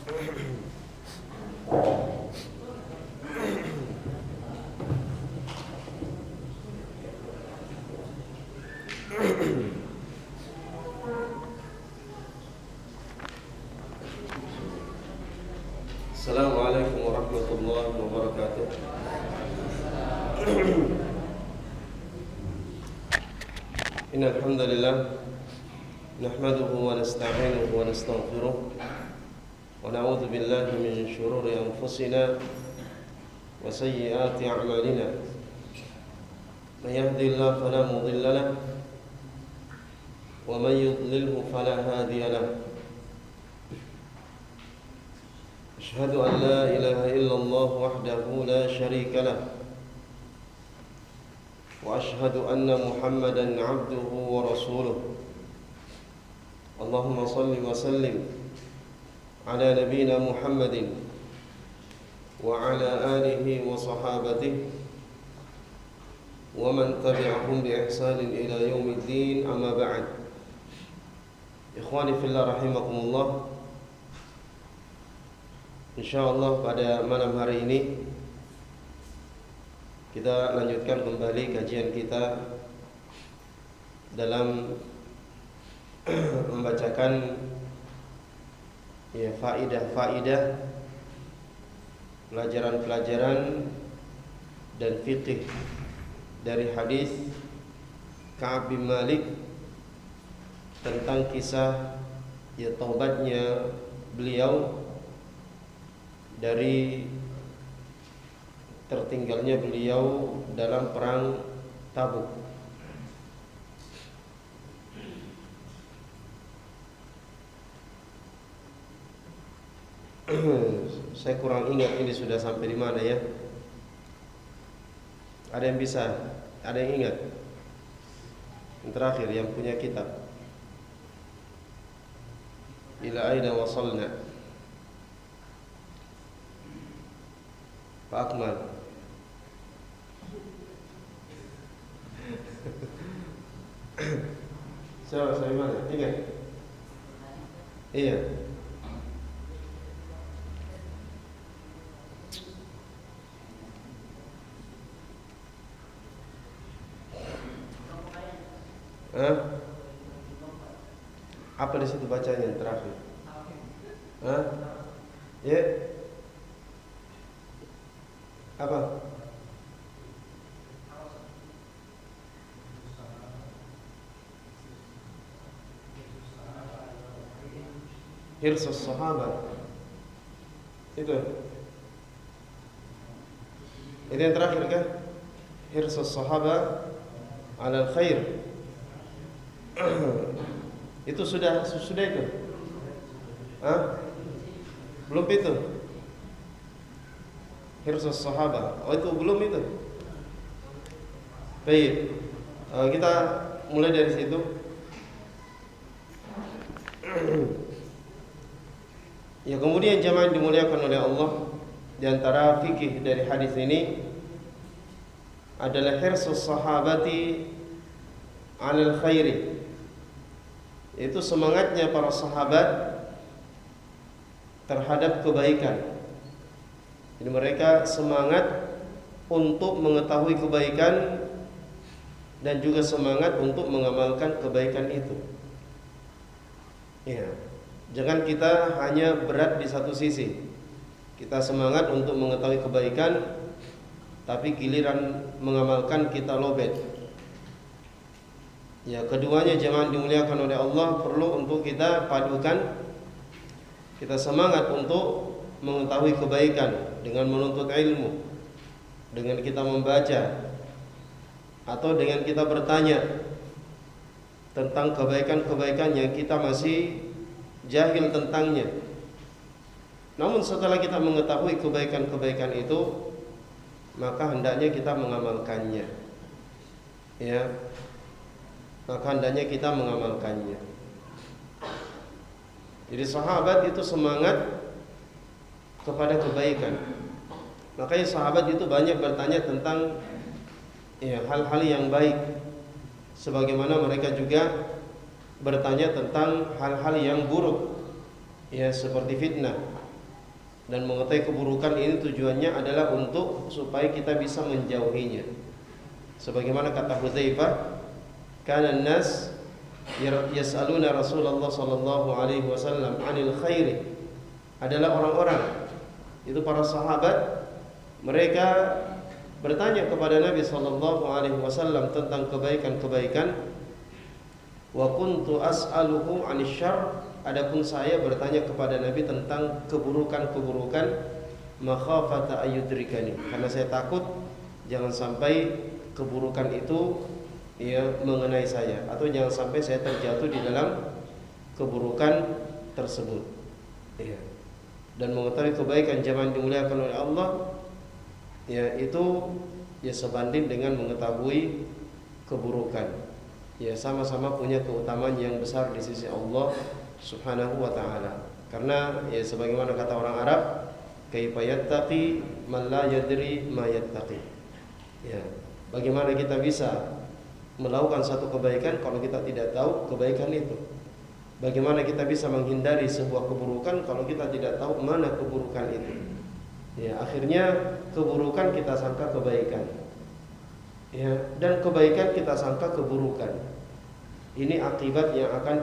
Assalamualaikum warahmatullahi wabarakatuh. Innal hamdalillah nahmaduhu wa nasta'inuhu wa nastaghfiruh wa na'udzu billahi min shururi anfusina wa sayyiati a'malina. May yahdihillahu fala mudilla lahu wa may yudlilhu fala hadiya lahu. Asyhadu an la ilaha illallah wahdahu la syarika lah wa asyhadu anna Muhammadan 'abduhu wa rasuluh. Allahumma salli wa sallim ala nabiyyina Muhammadin wa ala alihi wa sahabatihi wa man tabi'ahum bi ihsanin ila yaumiddin, amma ba'd. Ikhwani fillah rahimakumullah. InsyaAllah pada malam hari ini kita lanjutkan kembali kajian kita dalam membacakan faidah-faidah, pelajaran-pelajaran dan fiqih dari hadis Ka'ab bin Malik tentang kisah taubatnya beliau dari tertinggalnya beliau dalam perang Tabuk. Saya kurang ingat ini sudah sampai di mana ya. Ada yang bisa? Ada yang ingat? Yang terakhir yang punya kitab. Ila aina wasalna? Pak Akmal. Saya mana? Ingat? Iya. Apa di situ bacanya yang terakhir? Ya. Apa? Hirsus sahabat. Itu yang terakhir kan? Hirsus sahabat ala khair. Itu sudah itu. Belum itu. Hirsus sahabat. Oh, itu belum itu. Baik. Kita mulai dari situ. Ya, kemudian jemaah dimuliakan oleh Allah, di antara fikih dari hadis ini adalah hirsus sahabati 'alal khairi. Itu semangatnya para sahabat terhadap kebaikan. Jadi mereka semangat untuk mengetahui kebaikan dan juga semangat untuk mengamalkan kebaikan itu. Ya, jangan kita hanya berat di satu sisi. Kita semangat untuk mengetahui kebaikan, tapi giliran mengamalkan kita lobet. Ya, keduanya jangan dimuliakan oleh Allah, perlu untuk kita padukan. Kita semangat untuk mengetahui kebaikan dengan menuntut ilmu, dengan kita membaca, atau dengan kita bertanya tentang kebaikan-kebaikan yang kita masih jahil tentangnya. Namun setelah kita mengetahui kebaikan-kebaikan itu, maka hendaknya kita mengamalkannya. Ya, maka hendaknya kita mengamalkannya. Jadi sahabat itu semangat kepada kebaikan. Makanya sahabat itu banyak bertanya tentang hal-hal yang baik, sebagaimana mereka juga bertanya tentang hal-hal yang buruk, seperti fitnah. Dan mengetahui keburukan ini tujuannya adalah untuk supaya kita bisa menjauhinya. Sebagaimana kata Hudzaifah, kana an-nas yas'aluna Rasulullah sallallahu alaihi wasallam 'anil khairi. Adalah orang-orang itu para sahabat, mereka bertanya kepada Nabi sallallahu alaihi wasallam tentang kebaikan-kebaikan. Wa kuntu as'aluhu 'anil syarr. Adapun saya bertanya kepada Nabi tentang keburukan-keburukan, makhafata ayyudrikani, karena saya takut jangan sampai keburukan itu mengenai saya, atau jangan sampai saya terjatuh di dalam keburukan tersebut. Dan mengetahui kebaikan zaman dimuliakan oleh Allah, itu sebanding dengan mengetahui keburukan. Sama-sama punya keutamaan yang besar di sisi Allah Subhanahu wa ta'ala. Karena sebagaimana kata orang Arab, kaifa yattaqi man la yadri ma yattaqi. Bagaimana kita bisa melakukan satu kebaikan kalau kita tidak tahu kebaikan itu? Bagaimana kita bisa menghindari sebuah keburukan kalau kita tidak tahu mana keburukan itu? Akhirnya keburukan kita sangka kebaikan. Dan kebaikan kita sangka keburukan. Ini akibat yang akan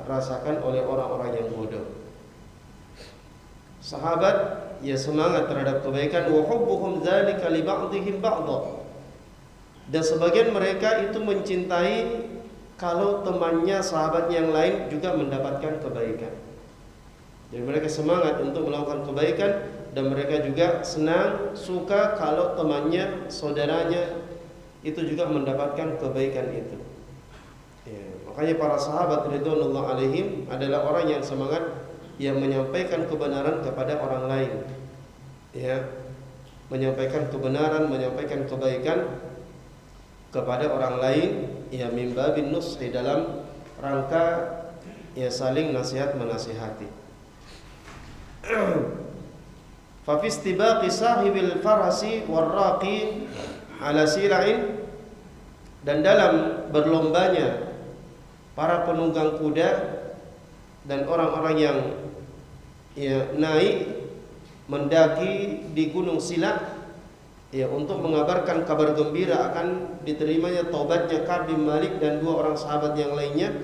rasakan oleh orang-orang yang bodoh. Sahabat semangat terhadap kebaikan, wa hubbuhum dzalika li ba'dihim ba'dha. Dan sebagian mereka itu mencintai kalau temannya, sahabat yang lain juga mendapatkan kebaikan. Jadi mereka semangat untuk melakukan kebaikan, dan mereka juga senang, suka kalau temannya, saudaranya itu juga mendapatkan kebaikan itu. Makanya para sahabat radhiyallahu alaihim adalah orang yang semangat yang menyampaikan kebenaran kepada orang lain. Menyampaikan kebenaran, menyampaikan kebaikan kepada orang lain, min babin nushi, dalam rangka saling nasihat menasihati. Fa fi istibaqi sahibil farasi warraqi ala sila'in, dan dalam berlombanya para penunggang kuda dan orang-orang yang naik mendaki di Gunung Sila, untuk mengabarkan kabar gembira akan diterimanya taubatnya Ka'ab bin Malik dan dua orang sahabat yang lainnya.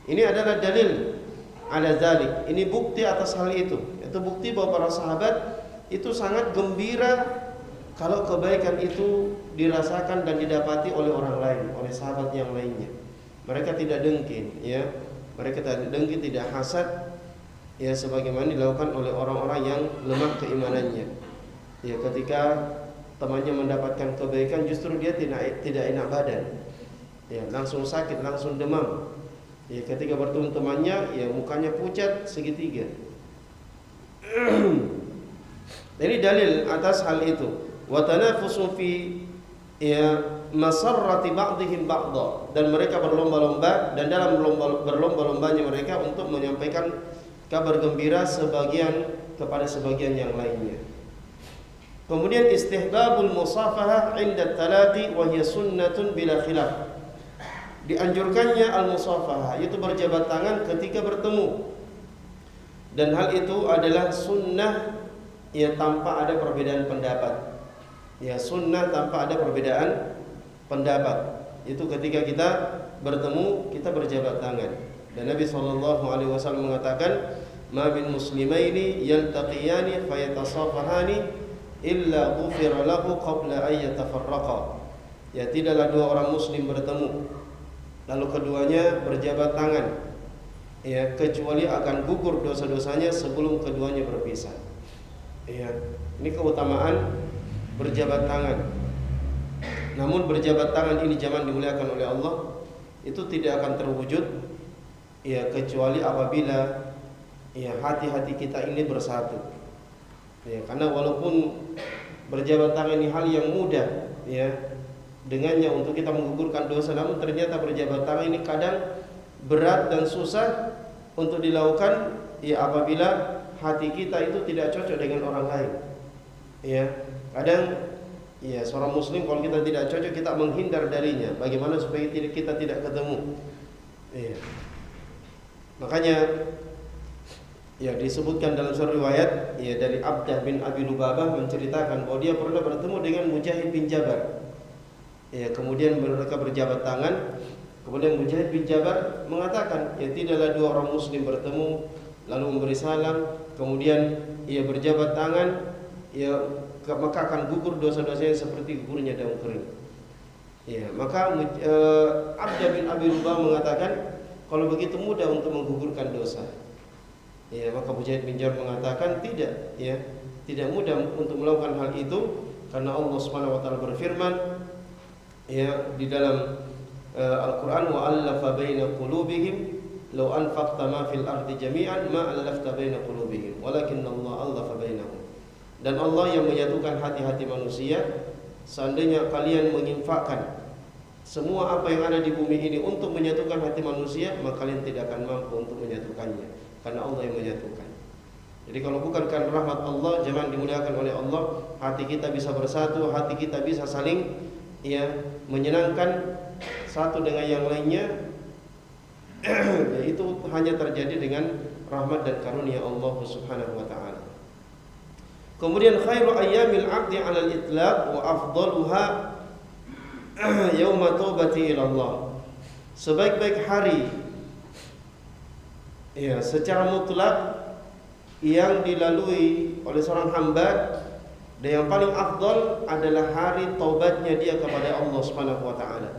Ini adalah dalil ala dzalik. Ini bukti atas hal itu. Itu bukti bahwa para sahabat itu sangat gembira kalau kebaikan itu dirasakan dan didapati oleh orang lain, oleh sahabat yang lainnya. Mereka tidak dengki, mereka tidak dengki, tidak hasad, sebagaimana dilakukan oleh orang-orang yang lemah keimanannya. Ketika temannya mendapatkan kebaikan, justru dia tidak enak badan, langsung sakit, langsung demam. Ketika bertemu temannya, mukanya pucat segitiga. Ini dalil atas hal itu. Wa tanafusu fi masarrati ba'dihim ba'dha, dan mereka berlomba-lomba, dan dalam berlomba-lombanya mereka untuk menyampaikan kabar gembira sebagian kepada sebagian yang lainnya. Kemudian istihbabul musafahah 'inda talaqi wa hiya sunnatun bila khilaf. Dianjurkannya al-musafahah, yaitu berjabat tangan ketika bertemu. Dan hal itu adalah sunnah tanpa ada perbedaan pendapat. Sunnah tanpa ada perbedaan pendapat. Itu ketika kita bertemu, kita berjabat tangan. Dan Nabi SAW mengatakan, ma min muslimaini yaltaqiyani fayatasafahani illa ghufira lahu qabla an yatafarraqa. Tidaklah dua orang muslim bertemu lalu keduanya berjabat tangan, kecuali akan gugur dosa-dosanya sebelum keduanya berpisah. Ini keutamaan berjabat tangan. Namun berjabat tangan ini zaman dimuliakan oleh Allah, itu tidak akan terwujud kecuali apabila hati-hati kita ini bersatu. Karena walaupun berjabat tangan ini hal yang mudah dengannya untuk kita menggugurkan dosa, namun ternyata berjabat tangan ini kadang berat dan susah untuk dilakukan apabila hati kita itu tidak cocok dengan orang lain. Kadang seorang muslim kalau kita tidak cocok, kita menghindar darinya. Bagaimana supaya kita tidak ketemu? Makanya Ya, disebutkan dalam sebuah riwayat ya dari Abdah bin Abi Lubabah menceritakan bahwa dia pernah bertemu dengan Mujahid bin Jabar. Ya, kemudian mereka berjabat tangan. Kemudian Mujahid bin Jabar mengatakan, ya tidaklah dua orang muslim bertemu lalu memberi salam, kemudian ia berjabat tangan, ya maka akan gugur dosa-dosanya seperti gugurnya daun kering. Ya, maka Abdah bin Abi Lubabah mengatakan, kalau begitu mudah untuk menggugurkan dosa. Ya, maka Mujahid bin Jabar mengatakan tidak, ya, tidak mudah untuk melakukan hal itu karena Allah Subhanahu wa taala berfirman ya di dalam Al-Qur'an, wa allafa baina qulubihim law anfaqta ma fil ardi jami'an ma allafta baina qulubihim walakinna Allah allafa bainahum. Dan Allah yang menyatukan hati-hati manusia. Seandainya kalian menginfakkan semua apa yang ada di bumi ini untuk menyatukan hati manusia, maka kalian tidak akan mampu untuk menyatukannya, karena Allah yang menyatukan. Jadi kalau bukan karena rahmat Allah, jangan dimuliakan oleh Allah, hati kita bisa bersatu, hati kita bisa saling ya menyenangkan satu dengan yang lainnya. Itu hanya terjadi dengan rahmat dan karunia Allah Subhanahu wa taala. Kemudian khairu ayyamil 'abdi 'alal itlaq wa afdaluha yauma taubati ila Allah. Sebaik-baik hari ya secara mutlak yang dilalui oleh seorang hamba dan yang paling afdal adalah hari taubatnya dia kepada Allah Subhanahu wa taala.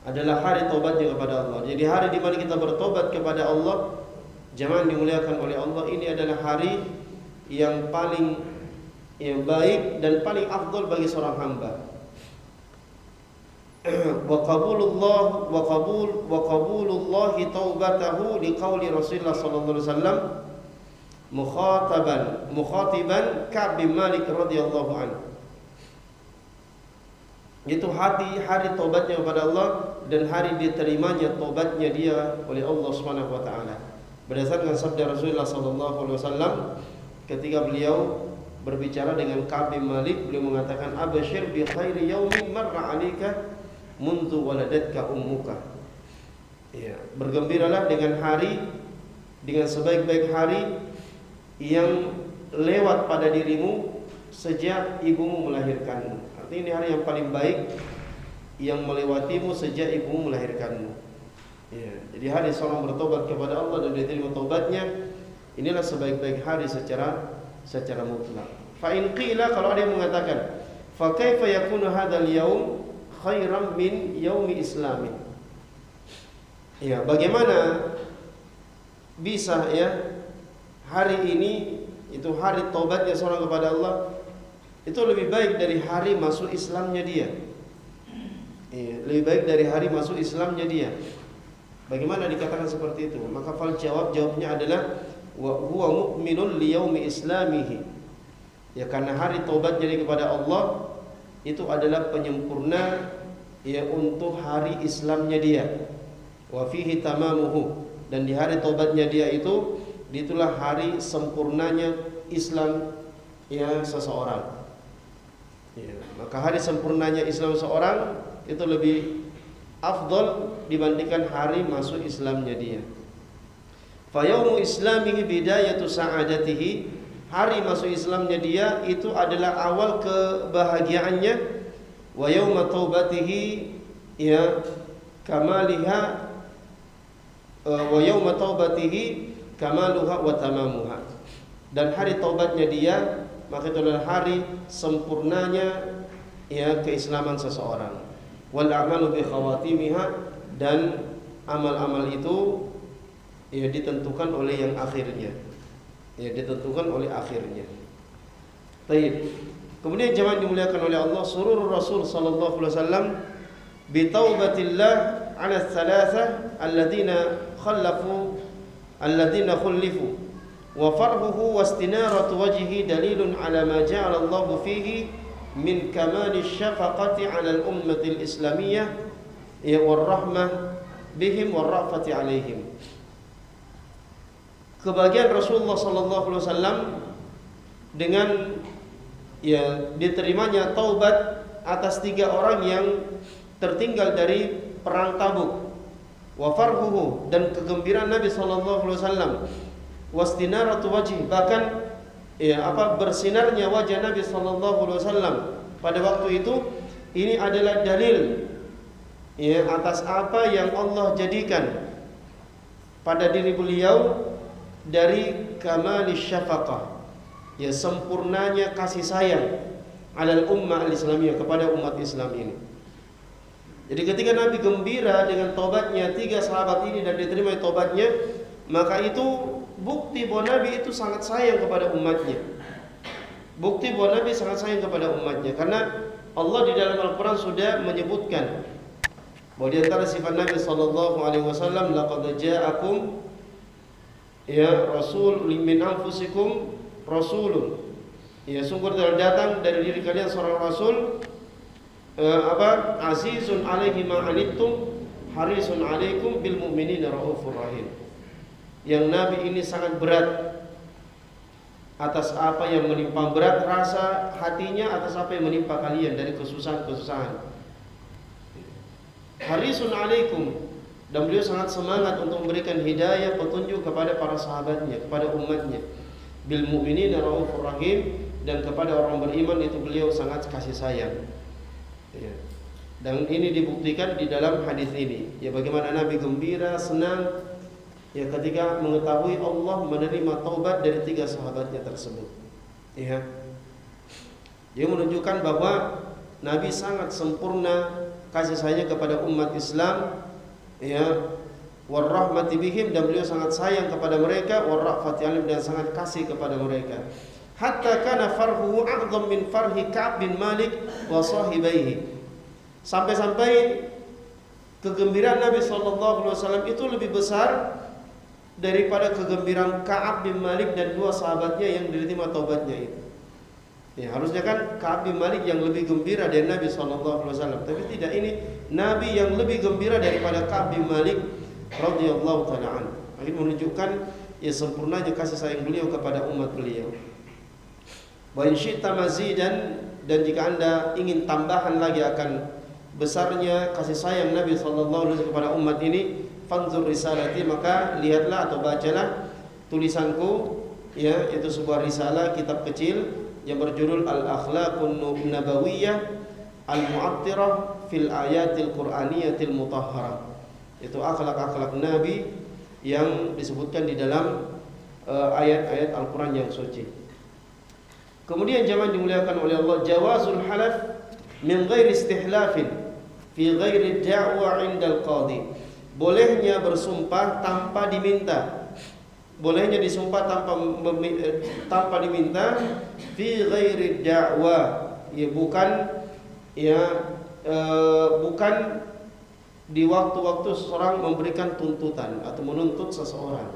Adalah hari taubatnya kepada Allah. Jadi hari di mana kita bertobat kepada Allah, jemaah dimuliakan oleh Allah, ini adalah hari yang paling baik dan paling afdal bagi seorang hamba. Wa qabulullah taubatahu liqauli Rasulullah sallallahu alaihi wasallam mukhatiban Ka'b bin Malik radhiyallahu anhu. Itu hari taubatnya kepada Allah dan hari diterimanya taubatnya dia oleh Allah Subhanahu wa taala. Berdasarkan sabda Rasulullah sallallahu alaihi wasallam ketika beliau berbicara dengan Ka'b bin Malik, beliau mengatakan, "Abshir bi khairi yaumin marra 'alaika mundu waladatka ummuka." Ya, bergembiralah dengan sebaik-baik hari yang lewat pada dirimu sejak ibumu melahirkanmu. Artinya ini hari yang paling baik yang melewatimu sejak ibumu melahirkanmu. Ya, jadi hari seorang bertobat kepada Allah dan diterima taubatnya, inilah sebaik-baik hari secara mutlak. Fa in qila, kalau ada yang mengatakan, fa kaifa yakunu hadzal yaum khairan min yaumi islami? Ya, bagaimana bisa ya hari ini itu hari taubatnya seorang kepada Allah itu lebih baik dari hari masuk Islamnya dia? Ya, lebih baik dari hari masuk Islamnya dia. Bagaimana dikatakan seperti itu? Maka jawabnya adalah wa huwa mu'minun li yaumi islamihi. Ya, karena hari taubatnya dia kepada Allah itu adalah penyempurna ya untuk hari Islamnya dia. Wa fihi tamamuhu, dan di hari taubatnya dia itulah hari sempurnanya Islam ya seseorang. Ya, maka hari sempurnanya Islam seseorang itu lebih afdal dibandingkan hari masuk Islamnya dia. Fa yaumu islamihi bidayatu sa'adatihi, hari masuk Islamnya dia itu adalah awal kebahagiaannya. Wa yauma taubatihi ya kamaliha wa yauma taubatihi kamaluha wa tamamuha, dan hari taubatnya dia maka itu adalah hari sempurnanya ya keislaman seseorang. Wal a'malu bi khawatimiha, dan amal-amal itu ya ditentukan oleh yang akhirnya. Ya ditentukan oleh akhirnya. Baik. Kemudian jemaah dimuliakan oleh Allah, surur Rasul sallallahu alaihi wasallam bi taubatillah 'ala ats-tsalatsah alladziina khulifu wa farhuhu wastinaratu wajhi dalilun 'ala ma ja'ala Allah fihi min kamali syafaqati 'ala al-ummati al-islamiyyah wa rahmah bihim wa rafati 'alaihim. Kebahagiaan Rasulullah sallallahu alaihi wasallam dengan ya diterimanya taubat atas 3 orang yang tertinggal dari perang Tabuk, wa farhuhu, dan kegembiraan Nabi sallallahu alaihi wasallam wastinaratu wajhi, bahkan bersinarnya wajah Nabi sallallahu alaihi wasallam pada waktu itu, ini adalah dalil atas apa yang Allah jadikan pada diri beliau dari kamalis syafaqah, sempurnanya kasih sayang alal ummah al-islamiyah, kepada umat Islam ini. Jadi ketika Nabi gembira dengan tobatnya 3 sahabat ini dan diterima tobatnya, maka itu bukti bahwa Nabi itu sangat sayang kepada umatnya. Bukti bahwa Nabi sangat sayang kepada umatnya, karena Allah di dalam Al-Quran sudah menyebutkan bahwa di antara sifat Nabi sallallahu alaihi wasallam, laqad ja'akum rasul min anfusikum rasulun, sungguh telah datang dari diri kalian seorang rasul, azizun alaihi ma anittum harisun alaikum bil mu'minina raufur rahim. Yang Nabi ini sangat berat atas apa yang menimpa, berat rasa hatinya atas apa yang menimpa kalian dari kesusahan-kesusahan. Harisun alaikum, dan beliau sangat semangat untuk memberikan hidayah, petunjuk kepada para sahabatnya, kepada umatnya. Bil mu'minina raufur rahim, dan kepada orang beriman itu beliau sangat kasih sayang. Dan ini dibuktikan di dalam hadis ini. Bagaimana Nabi gembira, senang ketika mengetahui Allah menerima taubat dari 3 sahabatnya tersebut. Dia menunjukkan bahwa Nabi sangat sempurna kasih sayangnya kepada umat Islam, warahmati bihim, dan beliau sangat sayang kepada mereka, warrafati alim, dan sangat kasih kepada mereka. Hatta kana farhuhu a'zam min farhi Ka'b bin Malik wa sahibaihi. Sampai-sampai kegembiraan Nabi sallallahu alaihi wasallam itu lebih besar daripada kegembiraan Ka'ab bin Malik dan 2 sahabatnya yang diterima taubatnya itu. Harusnya kan Ka'ab bin Malik yang lebih gembira dari Nabi SAW, tapi tidak, ini Nabi yang lebih gembira daripada Ka'ab bin Malik radhiyallahu ta'ala anhu. Ini menunjukkan sempurnanya kasih sayang beliau kepada umat beliau. Wa in syi'ta mazidan, dan jika Anda ingin tambahan lagi akan besarnya kasih sayang Nabi sallallahu alaihi wasallam kepada umat ini, fanzur risalati, maka lihatlah atau bacalah tulisanku, itu sebuah risalah, kitab kecil yang berjudul Al-Akhlaqun Nabawiyah Al-Mu'attirah fil Ayatil Qur'aniyatil Mutahharah. Itu akhlak-akhlak Nabi yang disebutkan di dalam ayat-ayat Al-Quran yang suci. Kemudian jamaah dimuliakan oleh Allah, jawazul halaf min ghairi istihlafin fi ghairi da'wa 'indal qadhi. Bolehnya bersumpah tanpa diminta. Bolehnya disumpah tanpa diminta, fi ghairi da'wa, bukan di waktu-waktu seseorang memberikan tuntutan atau menuntut seseorang.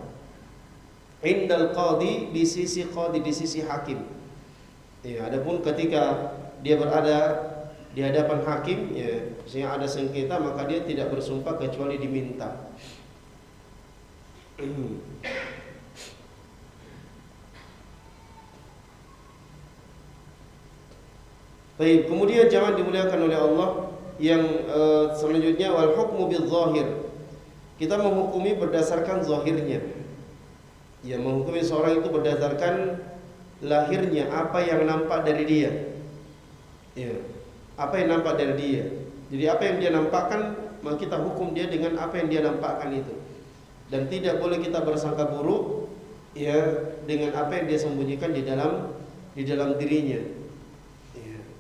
Indal qadhi, di sisi qadhi, di sisi hakim. Adapun ketika dia berada di hadapan hakim, misalnya ada sengketa, maka dia tidak bersumpah kecuali diminta. Baik, kemudian jangan dimuliakan oleh Allah yang selanjutnya, wal hukmu bil zahir. Kita menghukumi berdasarkan zahirnya. Menghukumi seorang itu berdasarkan lahirnya, apa yang nampak dari dia. Apa yang nampak dari dia. Jadi apa yang dia nampakkan, maka kita hukum dia dengan apa yang dia nampakkan itu. Dan tidak boleh kita bersangka buruk dengan apa yang dia sembunyikan di dalam dirinya.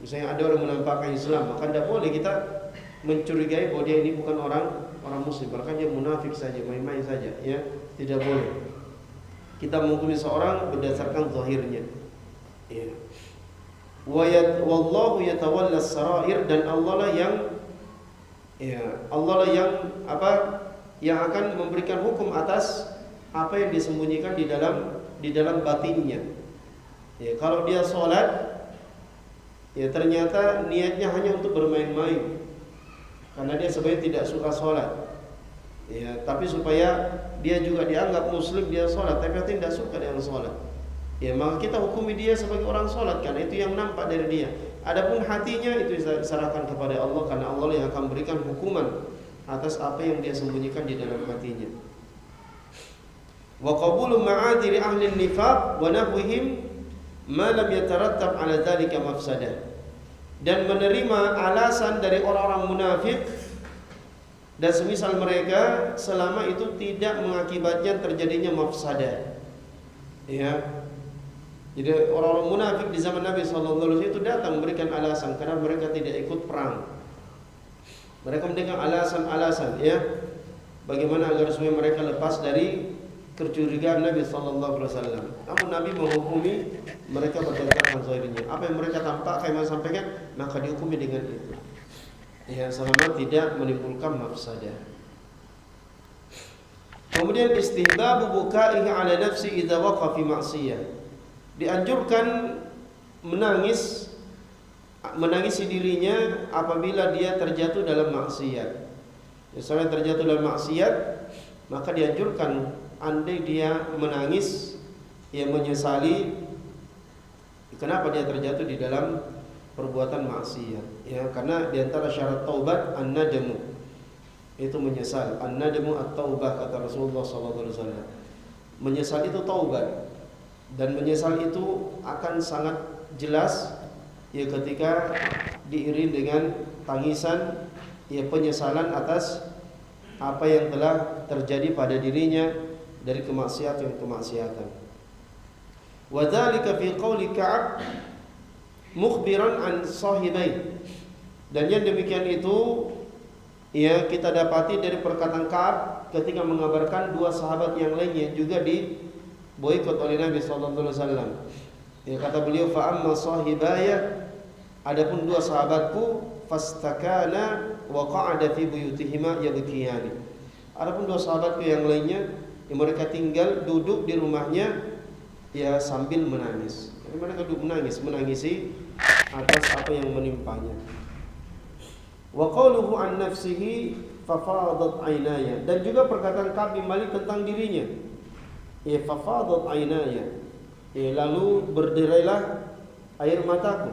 Misalnya ada orang menampakkan Islam, maka tidak boleh kita mencurigai bahwa dia ini bukan orang muslim, bahkan dia munafik saja, main-main saja, tidak boleh. Kita menghukumi seorang berdasarkan zahirnya. Wallahu yatawalla as-sarair, dan Allah lah yang akan memberikan hukum atas apa yang disembunyikan di dalam batinnya. Kalau dia sholat, ternyata niatnya hanya untuk bermain-main, karena dia sebenarnya tidak suka sholat, tapi supaya dia juga dianggap muslim, dia sholat, tapi dia tidak suka dengan sholat, maka kita hukumi dia sebagai orang sholat, karena itu yang nampak dari dia. Adapun hatinya itu diserahkan kepada Allah, karena Allah yang akan berikan hukuman atas apa yang dia sembunyikan di dalam hatinya. wa qabulu ma'adiri ahli nifaq wa nahwihim ma lam yatarattab ala dzalika mafsadah, dan menerima alasan dari orang-orang munafik dan semisal mereka selama itu tidak mengakibatkan terjadinya mafsadah. Ya. Jadi orang-orang munafik di zaman Nabi sallallahu alaihi wasallam itu datang memberikan alasan karena mereka tidak ikut perang. Mereka memberikan alasan-alasan, ya, bagaimana agar supaya mereka lepas dari kecurigaan Nabi sallallahu alaihi wasallam. Namun Nabi menghukumi mereka berdasarkan zahirnya. Apa yang mereka tampakkan, yang sampaikan, maka dihukumi dengan itu. Ya, selama tidak menimbulkan mafsadah. Kemudian istihbabu buka'ihi ala nafsi idza waqa fi ma'siyah. Dianjurkan menangisi dirinya apabila dia terjatuh dalam maksiat. Misalnya terjatuh dalam maksiat, maka dianjurkan andai dia menangis, ia menyesali kenapa dia terjatuh di dalam perbuatan maksiat. Ya, karena di antara syarat taubat an-nadmu, itu menyesal. An-nadmu at-taubah, kata Rasulullah sallallahu alaihi wasallam. Menyesal itu taubat, dan menyesal itu akan sangat jelas ya ketika diiringi dengan tangisan, ya, penyesalan atas apa yang telah terjadi pada dirinya dari kemaksiatan. Wa dzalika fi qouli Ka'ab mukhbiran an sahibai. Dan yang demikian itu ya kita dapati dari perkataan Ka'ab ketika mengabarkan dua sahabat yang lainnya juga diboikot oleh Nabi sallallahu alaihi wasallam. Ya, kata beliau, fa amma sahibaya, adapun dua sahabatku, fastakana wa qa'ada fi buyutihima yabkiyani. Adapun dua sahabatku yang lainnya, yang mereka tinggal duduk di rumahnya ya sambil menangis. Jadi mereka duduk menangisi atas apa yang menimpanya. Wa qauluhu an nafsihi fafadat aynaya, dan juga perkataan Ka'ab bin Malik tentang dirinya, ya, fafadat aynaya, ya, lalu berderailah air mataku,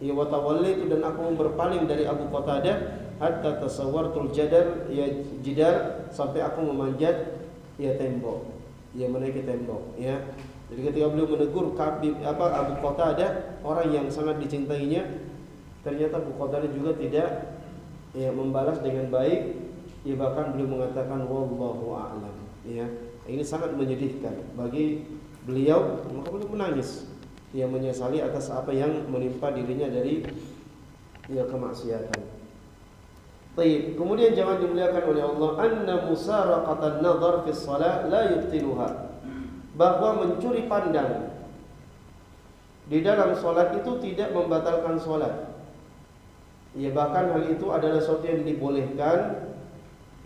ya, wa tawallaitu, dan aku berpaling dari Abu Qatadah, hatta tasawwartul jidar, sampai aku memanjat ya tembok, ya, menaiki tembok, ya. Jadi ketika beliau menegur Abu Qatadah, orang yang sangat dicintainya, ternyata Abu Qatadah juga tidak ya membalas dengan baik, ya, bahkan beliau mengatakan wallahu a'lam, ya. Ini sangat menyedihkan bagi beliau, maka beliau menangis, ya, menyesali atas apa yang menimpa dirinya dari ya kemaksiatan. Baik, kemudian jangan dimuliakan oleh Allah, anna musaraqatan nadhar fi shalah la yubtiluha, bahwa mencuri pandang di dalam salat itu tidak membatalkan salat. Ya, bahkan hal itu adalah sesuatu yang dibolehkan,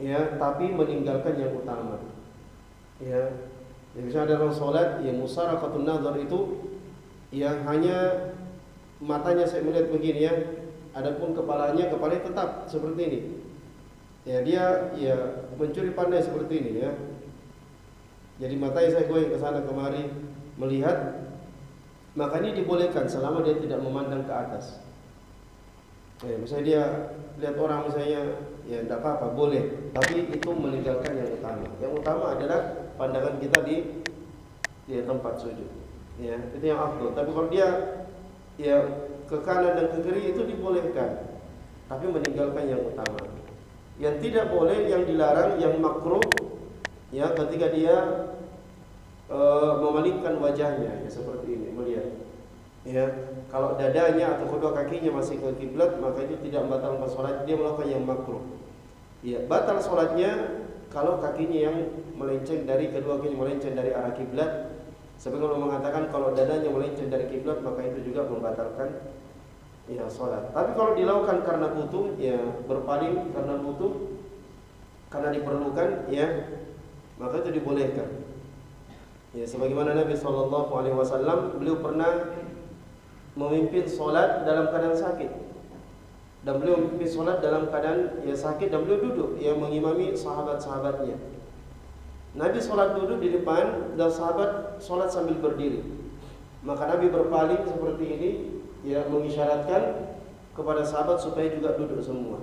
ya, tapi meninggalkan yang utama. Ya, jadi misalnya dalam salat, ya, musaraqatun nadhar itu ya hanya matanya saya melihat begini, ya, adapun kepalanya tetap seperti ini. Ya, dia ya mencuri pandang seperti ini, ya. Jadi matanya saya goyang ke sana kemari melihat, maka ini dibolehkan selama dia tidak memandang ke atas. Ya, misalnya dia lihat orang misalnya, ya tidak apa-apa, boleh, tapi itu meninggalkan yang utama. Yang utama adalah pandangan kita di tempat sujud. Ya, itu yang afdal. Tapi kalau dia ya ke kanan dan ke kiri itu dibolehkan, tapi meninggalkan yang utama. Yang tidak boleh, yang dilarang, yang makruh, ya, ketika dia memalingkan wajahnya, ya, seperti ini melihat. Ya, kalau dadanya atau kedua kakinya masih ke kiblat, maka itu tidak membatalkan salat, dia melakukan yang makruh. Ya, batal salatnya kalau kakinya yang melenceng dari kedua kakinya melenceng dari arah kiblat. Sebagaimana Allah mengatakan kalau dadanya melenceng dari kiblat, maka itu juga membatalkan ya salat. Tapi kalau dilakukan karena butuh, ya, berpaling karena butuh, karena diperlukan, ya, maka itu dibolehkan. Ya, sebagaimana Nabi SAW, beliau pernah memimpin solat dalam keadaan sakit, dan beliau memimpin solat dalam keadaan ya sakit, dan beliau duduk ya mengimami sahabat-sahabatnya. Nabi solat duduk di depan dan sahabat solat sambil berdiri. Maka Nabi berpaling seperti ini, ya, mengisyaratkan kepada sahabat supaya juga duduk semua.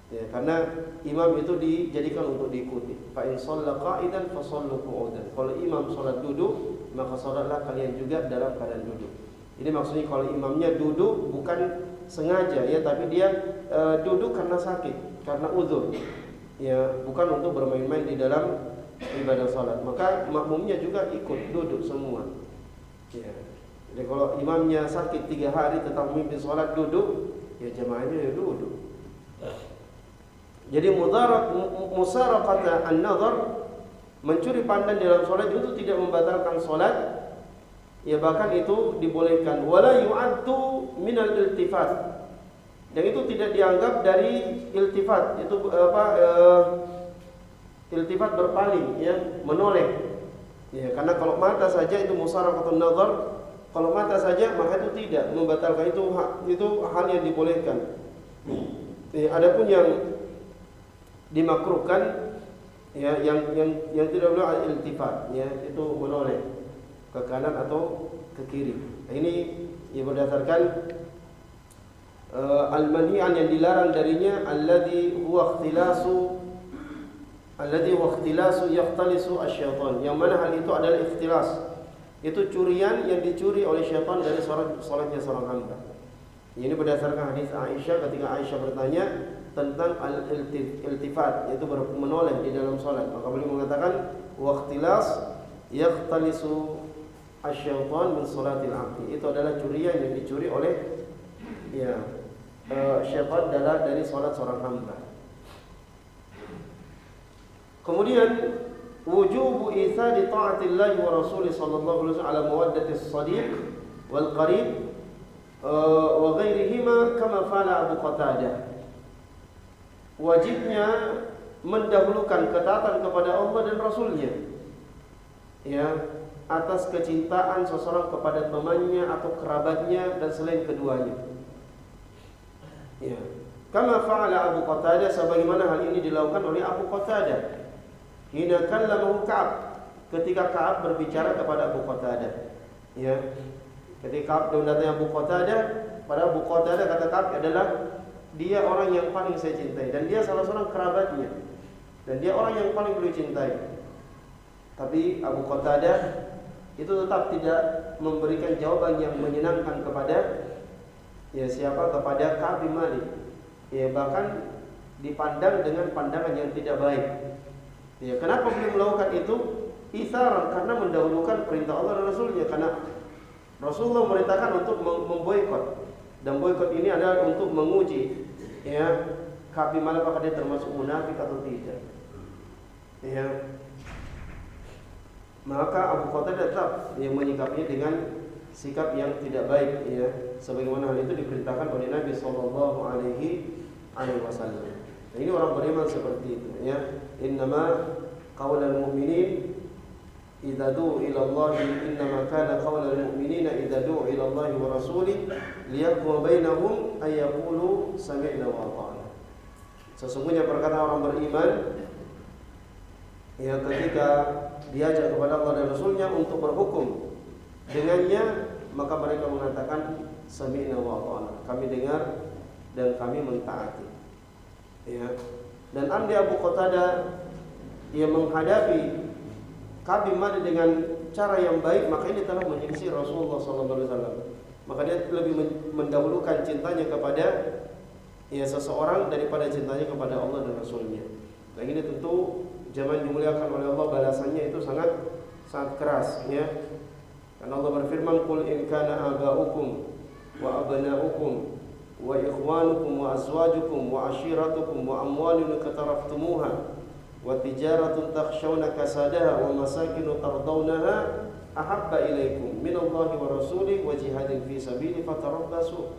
Ya, karena imam itu dijadikan untuk diikuti. Fa in shalla qa'idan fa shallu qu'udan. Kalau imam salat duduk, maka salatlah kalian juga dalam keadaan duduk. Ini maksudnya kalau imamnya duduk bukan sengaja ya, tapi dia duduk karena sakit, karena uzur. Ya, bukan untuk bermain-main di dalam ibadah salat. Maka makmumnya juga ikut duduk semua. Ya. Jadi kalau imamnya sakit 3 hari tetap memimpin salat duduk, ya jamaahnya ya duduk. Jadi musaraqata an-nazar, mencuri pandang dalam salat itu tidak membatalkan salat, ya bahkan itu dibolehkan. Wala yu'addu minal iltifat, dan itu tidak dianggap dari iltifat, itu iltifat berpaling ya, menoleh. Ya, karena kalau mata saja itu musaraqatun nazar, kalau mata saja maka itu tidak membatalkan, itu hal yang dibolehkan. Ya, adapun yang dimakruhkan ya, yang tidak boleh iltifat ya, itu menoleh ke kanan atau ke kiri. Nah, ini ya berdasarkan al-manhi'an, yang dilarang darinya alladhi huwa ikhtilasu yahtalisu asy-syaitan, yang mana hal itu adalah ikhtilas, itu curian yang dicuri oleh syaitan dari salatnya seorang hamba. Ini berdasarkan hadis Aisyah, ketika Aisyah bertanya tentang al-iltifat, yaitu menoleh di dalam salat, maka beliau mengatakan waqtilas yaqtalisu asy-syaitan min salatil 'abdi, itu adalah curian yang dicuri oleh ya syaitan dari salat seorang hamba. Kemudian wujubu itsari ta'atillah wa rasulih sallallahu alaihi wasallam ala mawaddati as-sadiq wal qarib wa ghairihima kama fa'ala Abu Qatadah. Wajibnya mendahulukan ketaatan kepada Allah dan Rasulnya ya, atas kecintaan seseorang kepada temannya atau kerabatnya dan selain keduanya ya. Kama fa'ala Abu Qatadah, sebagaimana hal ini dilakukan oleh Abu Qatadah hina kallamahu Ka'ab, ketika Ka'ab berbicara kepada Abu Qatadah ya. Ketika Ka'ab datang Abu Qatadah, pada Abu Qatadah kata Ka'ab adalah dia orang yang paling saya cintai, dan dia salah seorang kerabatnya, dan dia orang yang paling beliau cintai. Tapi Abu Qatadah itu tetap tidak memberikan jawaban yang menyenangkan kepada ya siapa, kepada Ka'ab bin Malik. Ya, bahkan dipandang dengan pandangan yang tidak baik. Ya, kenapa beliau melakukan itu? Itsar, karena mendahulukan perintah Allah dan Rasulnya. Karena Rasulullah memerintahkan untuk memboikot, dan boikot ini adalah untuk menguji ya Ka'ab bin Malik apakah dia termasuk munafik atau tidak. Ya. Maka Abu Qatadah tetap yang menyikapinya dengan sikap yang tidak baik ya, sebagaimana hal itu diperintahkan oleh Nabi sallallahu alaihi wasallam. Nah, ini orang beriman seperti itu ya. Innama qaulul mu'minin idza du'u ila Allah, innama kana qaulul mu'minina idza du'u ila Allah wa rasulih liyahkum bainahum ay yaqulu sami'na wa ata'na. Sesungguhnya perkataan orang beriman ya, ketika diajak kepada Allah dan Rasulnya untuk berhukum dengannya, maka mereka mengatakan sami'na wa ata'na, kami dengar dan kami mentaati ya. Dan andai Abu Qatadah ia menghadapi Ka'ab bin Malik dengan cara yang baik, maka ini telah menyelisih Rasulullah SAW. Maka dia lebih mendahulukan cintanya kepada ya seseorang daripada cintanya kepada Allah dan Rasulnya. Nah, ini tentu zaman dimuliakan oleh Allah, balasannya itu sangat keras ya. Karena Allah berfirman, qul in kana aba'ukum wa abna'ukum wa ikhwanukum wa azwajukum wa ashiratukum wa amwalun kataraftumuha wa tijaratun takhshawna kasadaha wa masakinu tardawnaha ahabba ilaikum minallahi wa rasulih wa jihadin fi sabili fatarabbasu.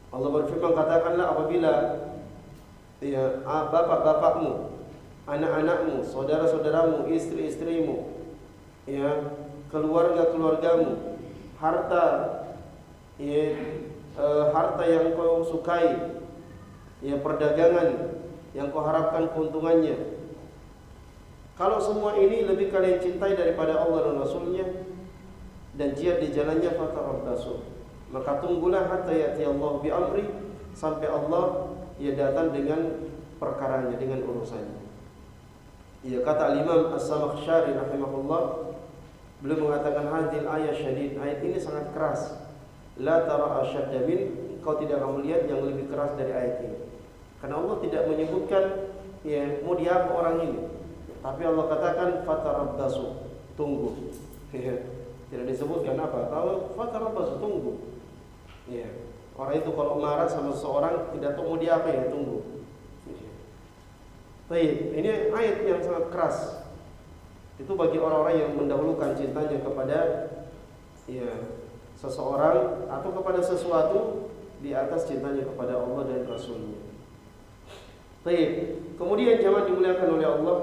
Allah berfirman, katakanlah apabila ya bapak-bapakmu, anak-anakmu, saudara-saudaramu, istri-istrimu, ya keluarga-keluargamu, harta ya, harta yang kau sukai, ya perdagangan yang kau harapkan keuntungannya. Kalau semua ini lebih kalian cintai daripada Allah dan Rasulnya dan jihad di jalannya, fatarabbasu, maka tunggulah hatta ya'ti Allah bi amri, sampai Allah ia datang dengan perkaranya, dengan urusannya. Ya, kata Imam As-Samakhsyari rahimahullah, beliau mengatakan hadil ayat syadid, ayat ini sangat keras. La tara asyadda min, kau tidak akan melihat yang lebih keras dari ayat ini. Karena Allah tidak menyebutkan ya mau diapa orang ini, tapi Allah katakan fatarabbasu, tunggu. Tidak disebutkan apa, kalau fatarabbasu, tunggu. Ya, orang itu kalau marah sama seseorang tidak tahu mau diapa ya tunggu. Baik, ini ayat yang sangat keras. Itu bagi orang-orang yang mendahulukan cintanya kepada ya seseorang atau kepada sesuatu di atas cintanya kepada Allah dan Rasulnya. Baik, kemudian jamaah dimuliakan oleh Allah.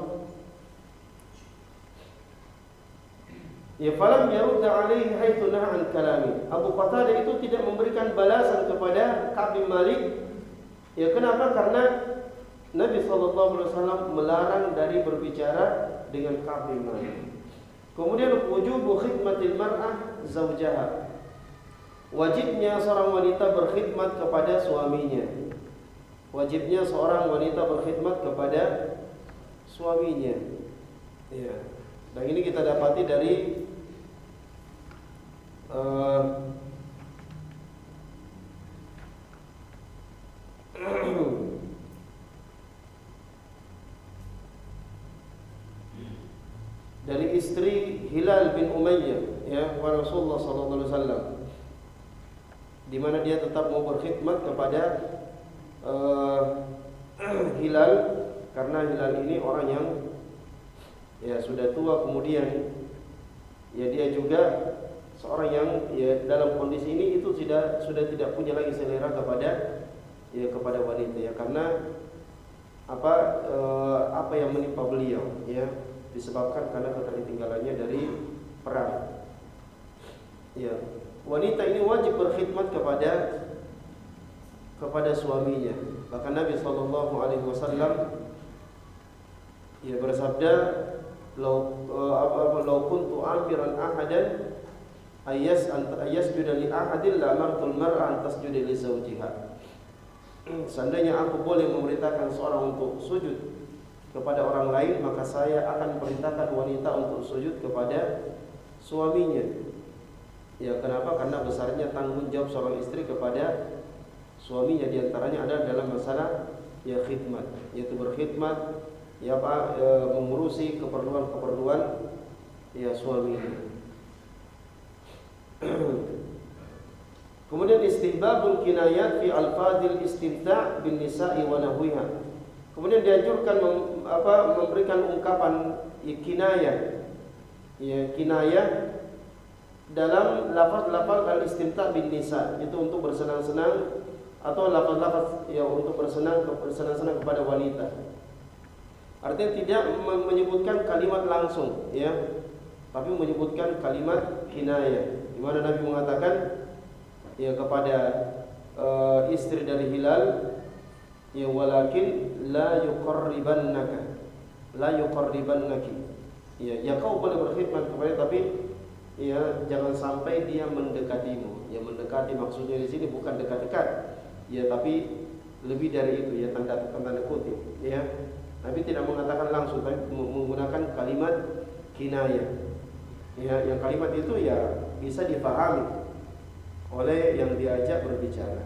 Ya, falam yarudda alaihi haitsu naha an kalami. Abu Qatadah itu tidak memberikan balasan kepada Ka'ab bin Malik. Ya, kenapa? Karena Nabi SAW melarang dari berbicara dengan Ka'ab bin Malik. Kemudian wujubu khidmatil mar'ah zaujaha. Wajibnya seorang wanita berkhidmat kepada suaminya. Wajibnya seorang wanita berkhidmat kepada suaminya. Ya. Dan ini kita dapati dari dari istri Hilal bin Umayyah ya wa Rasulullah sallallahu alaihi wasallam, di mana dia tetap mau berkhidmat kepada Hilal, karena Hilal ini orang yang ya sudah tua, kemudian ya dia juga seorang yang ya dalam kondisi ini itu sudah tidak punya lagi selera kepada wanita ya, karena apa yang menimpa beliau ya disebabkan karena ketertinggalannya dari perang. Ya, wanita ini wajib berkhidmat kepada suaminya. Bahkan Nabi SAW ya bersabda, "Law kuntu amiran ahadan ayasjuda li ahadin la amartul mar'a an tasjuda li zawjiha." Seandainya aku boleh memerintahkan seorang untuk sujud kepada orang lain, maka saya akan perintahkan wanita untuk sujud kepada suaminya. Ya, kenapa? Karena besarnya tanggung jawab seorang istri kepada suaminya, diantaranya adalah dalam masalah ya khidmat, yaitu berkhidmat ya mengurusi keperluan ya suaminya. Kemudian istihbabul kinayat fi alfadil istimta' bin nisa'i wa nahwiha. Kemudian dianjurkan memberikan ungkapan kinayah, ya kinayah dalam lafaz-lafaz al-istimta' bin nisa, itu untuk bersenang-senang, atau lafaz-lafaz ya untuk bersenang-senang kepada wanita. Artinya tidak menyebutkan kalimat langsung, ya, tapi menyebutkan kalimat kinayah. Di mana Nabi mengatakan ya kepada istri dari Hilal, ya walakin la yuqarribannaki. Ya kau boleh berkhidmat kepada, tapi ya jangan sampai dia mendekatimu. Ya mendekati maksudnya di sini bukan dekat-dekat. Ya tapi lebih dari itu, ya tanda kutip. Ya. Nabi tidak mengatakan langsung, tapi menggunakan kalimat kinayah. Ya, yang kalimat itu ya bisa dipahami oleh yang diajak berbicara.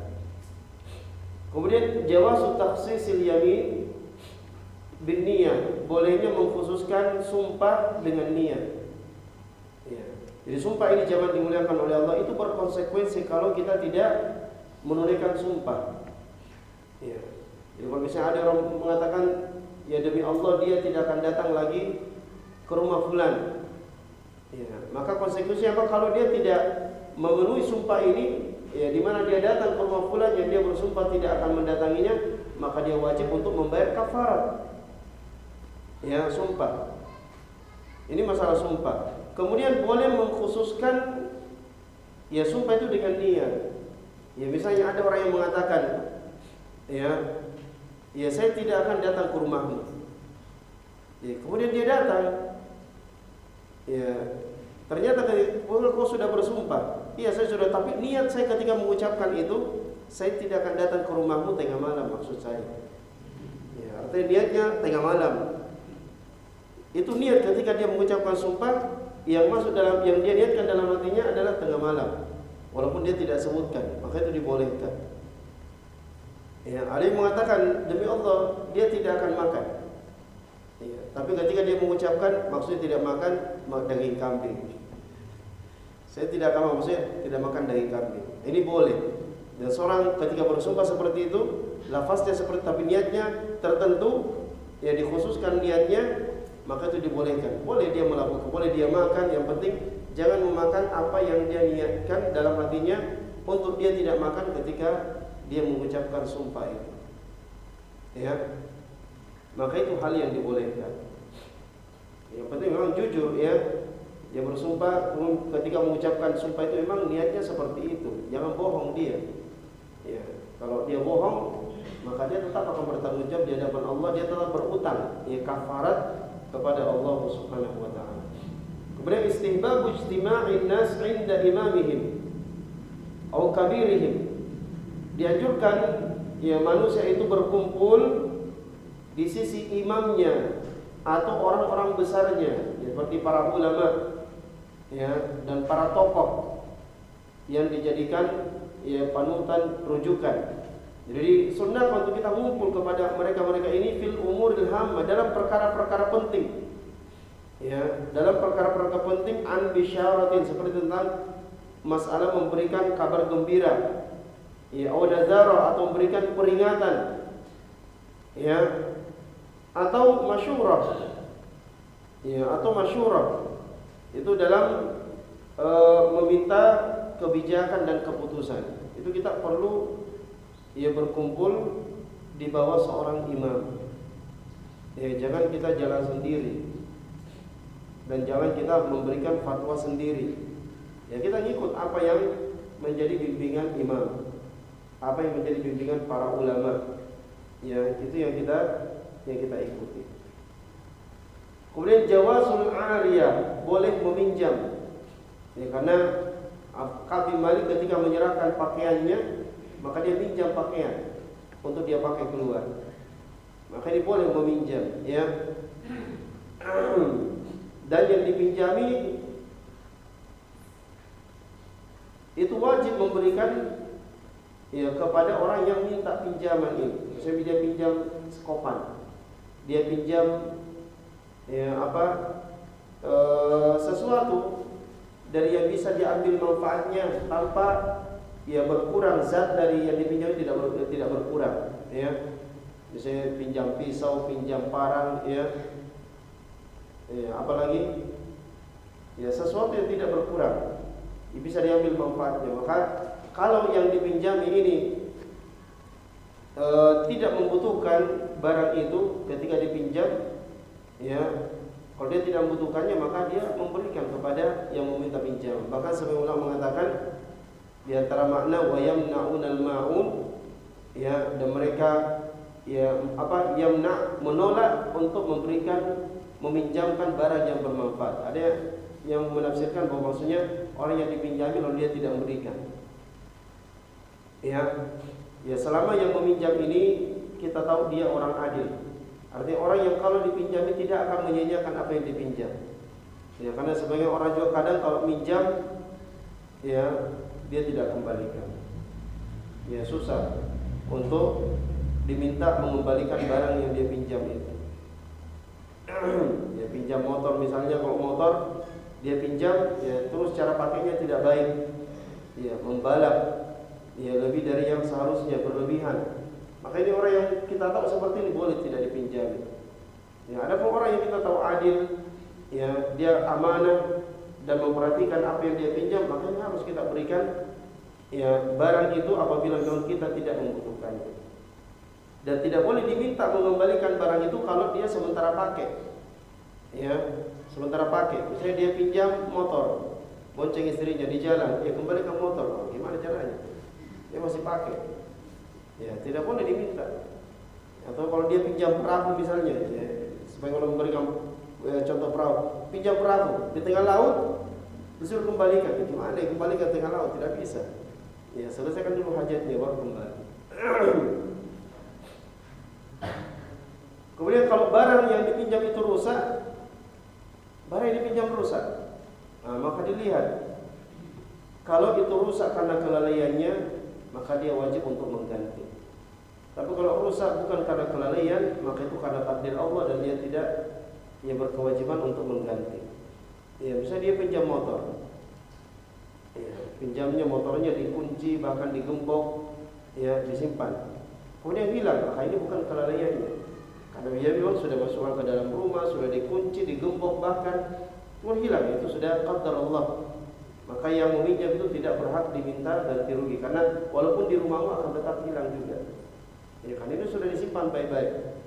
Kemudian jawazu takhsisil yamin bin niyah, bolehnya mengkhususkan sumpah dengan niat. Ya. Jadi sumpah ini jangan dimuliakan oleh Allah, itu berkonsekuensi kalau kita tidak menunaikan sumpah. Ya. Jadi kalau misalnya ada orang mengatakan ya demi Allah dia tidak akan datang lagi ke rumah fulan, ya, maka konsekuensinya apa? Kalau dia tidak memenuhi sumpah ini, ya di mana dia datang ke rumah fulan yang dia bersumpah tidak akan mendatanginya, maka dia wajib untuk membayar kafarat. Ya, sumpah. Ini masalah sumpah. Kemudian boleh mengkhususkan ya sumpah itu dengan niat. Ya misalnya ada orang yang mengatakan ya saya tidak akan datang ke rumahmu. Ya, kemudian dia datang. Ya, ternyata kau sudah bersumpah. Iya saya sudah, tapi niat saya ketika mengucapkan itu saya tidak akan datang ke rumahmu tengah malam, maksud saya. Ya, artinya niatnya tengah malam. Itu niat ketika dia mengucapkan sumpah, yang masuk dalam, yang dia niatkan dalam hatinya adalah tengah malam, walaupun dia tidak sebutkan, maka itu dibolehkan. Ya, ada yang mengatakan demi Allah dia tidak akan makan. Ya, tapi ketika dia mengucapkan, maksudnya tidak makan daging kambing. Saya tidak akan, maksudnya tidak makan daging kambing. Ini boleh. Dan seorang ketika bersumpah seperti itu, lafaznya seperti tapi niatnya tertentu, ya dikhususkan niatnya, maka itu dibolehkan. Boleh dia melakukan, boleh dia makan, yang penting jangan memakan apa yang dia niatkan dalam hatinya untuk dia tidak makan ketika dia mengucapkan sumpah itu. Ya. Maka itu hal yang dibolehkan. Yang penting memang jujur ya. Dia bersumpah, ketika mengucapkan sumpah itu memang niatnya seperti itu. Jangan bohong dia. Ya. Kalau dia bohong, maka dia tetap akan bertanggung jawab di hadapan Allah, dia tetap berutang, ya kafarat kepada Allah Subhanahu wa taala. Kemudian istihbabu ijtima'in nas 'inda imamihim atau kabirihim. Dianjurkan ya manusia itu berkumpul di sisi imamnya atau orang-orang besarnya, seperti para ulama ya dan para tokoh yang dijadikan ya panutan rujukan. Jadi sunnah untuk kita mengumpul kepada mereka-mereka ini fil umuril hammah, dalam perkara-perkara penting. Ya, dalam perkara-perkara penting an bisyaratin, seperti tentang masalah memberikan kabar gembira. Ya, awadazara, atau memberikan peringatan. Ya, atau masyurah. Ya, atau masyurah. Itu dalam meminta kebijakan dan keputusan. Itu kita perlu ia berkumpul di bawah seorang imam. Ya, jangan kita jalan sendiri dan jangan kita memberikan fatwa sendiri. Ya, kita ngikut apa yang menjadi bimbingan imam, apa yang menjadi bimbingan para ulama. Ya, itu yang kita ikuti. Kemudian jawazul ariyah, boleh meminjam. Ya, karena Ka'ab bin Malik ketika menyerahkan pakaiannya, maka dia pinjam pakaian untuk dia pakai keluar. Maka dia boleh meminjam, ya. Dan yang dipinjami itu wajib memberikan ya kepada orang yang minta pinjaman ini. Misalnya dia pinjam sekopan, dia pinjam ya sesuatu dari yang bisa diambil manfaatnya tanpa ya berkurang, zat dari yang dipinjam tidak berkurang, ya. Misalnya pinjam pisau, pinjam parang, ya. Ya, apalagi ya sesuatu yang tidak berkurang, ya, bisa diambil manfaatnya. Maka kalau yang dipinjami ini tidak membutuhkan barang itu ketika dipinjam, ya, kalau dia tidak membutuhkannya, maka dia memberikan kepada yang meminta pinjam. Bahkan sebagian ulama mengatakan di antara makna wa yamna'unal ma'un, ya, dan mereka ya yamna, menolak untuk meminjamkan barang yang bermanfaat. Ada yang menafsirkan bahwa maksudnya orang yang dipinjami lalu dia tidak memberikan. Ya selama yang meminjam ini kita tahu dia orang adil. Artinya orang yang kalau dipinjami tidak akan menyia-nyiakan apa yang dipinjam. Ya, karena sebagian orang juga kadang kalau minjam ya dia tidak kembalikan. Ya susah untuk diminta mengembalikan barang yang dia pinjam itu. Ya pinjam motor misalnya, kalau motor dia pinjam ya terus cara pakainya tidak baik. Ya membalap ya lebih dari yang seharusnya, berlebihan. Maka ini orang yang kita tahu seperti ini boleh tidak dipinjami. Ya, ada pun orang yang kita tahu adil, ya dia amanah dan memperhatikan apa yang dia pinjam, makanya harus kita berikan ya barang itu apabila memang kita tidak membutuhkannya. Dan tidak boleh diminta mengembalikan barang itu kalau dia sementara pakai. Ya, sementara pakai. Misalnya dia pinjam motor, bonceng istrinya di jalan, dia kembalikan motor. Oh, gimana caranya? Dia masih pakai. Ya, tidak boleh diminta. Atau kalau dia pinjam perahu misalnya, ya, supaya kalau memberikan contoh perahu, pinjam perahu di tengah laut, disuruh kembalikan. Gimana dia kembalikan tengah laut? Tidak bisa. Ya, selesaikan dulu hajatnya baru kembali. Kemudian kalau barang yang dipinjam itu rusak, barang yang dipinjam rusak, maka dilihat. Kalau itu rusak karena kelalaiannya, maka dia wajib untuk mengganti. Tapi kalau rusak bukan karena kelalaian, maka itu karena takdir Allah dan dia tidak berkewajiban untuk mengganti. Ya, bisa dia pinjam motor. Ya, pinjamnya motornya dikunci, bahkan digembok, ya, disimpan. Kemudian bilang, maka ini bukan kelalaiannya. Karena dia memang sudah masukkan ke dalam rumah, sudah dikunci, digembok bahkan, kemudian hilang. Itu sudah qadar Allah. Maka yang meminjam itu tidak berhak diminta ganti rugi, karena walaupun di rumahmu akan tetap hilang juga. Ya kan, itu sudah disimpan baik-baik.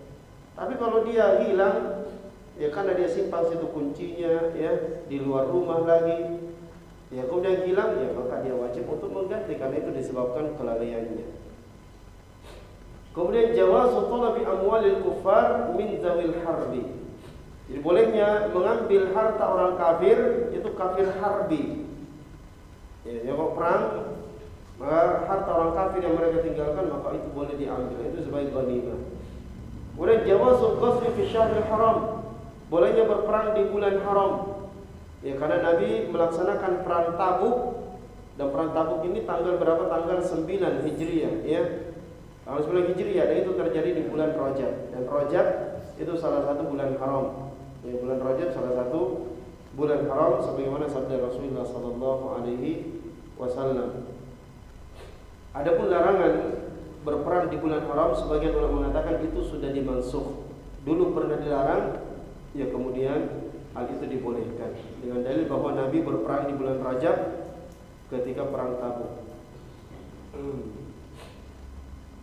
Tapi kalau dia hilang, ya karena dia simpan situ kuncinya, ya di luar rumah lagi, ya kemudian hilang, ya maka dia wajib untuk mengganti karena itu disebabkan kelalaiannya. Kemudian jawazu talabi amwalil kuffar min zawil harbi. Jadi bolehnya mengambil harta orang kafir, itu kafir harbi. Ya, kalau perang, maka harta orang kafir yang mereka tinggalkan maka itu boleh diambil, itu sebagai ghanimah. Kemudian jawazul ghazwi fi syahril haram. Bolehnya berperang di bulan haram. Ya, karena Nabi melaksanakan perang Tabuk, dan perang Tabuk ini tanggal berapa? Tanggal 9 Hijriah, ya. Tanggal 9 Hijriah, dan itu terjadi di bulan Rajab. Dan Rajab itu salah satu bulan haram. Ya, bulan Rajab salah satu bulan haram sebagaimana sabda Rasulullah sallallahu alaihi wasallam. Adapun larangan berperang di bulan haram, sebagian ulama mengatakan itu sudah dimansukh. Dulu pernah dilarang, ya kemudian hal itu dibolehkan dengan dalil bahwa Nabi berperang di bulan Rajab ketika perang Tabuk.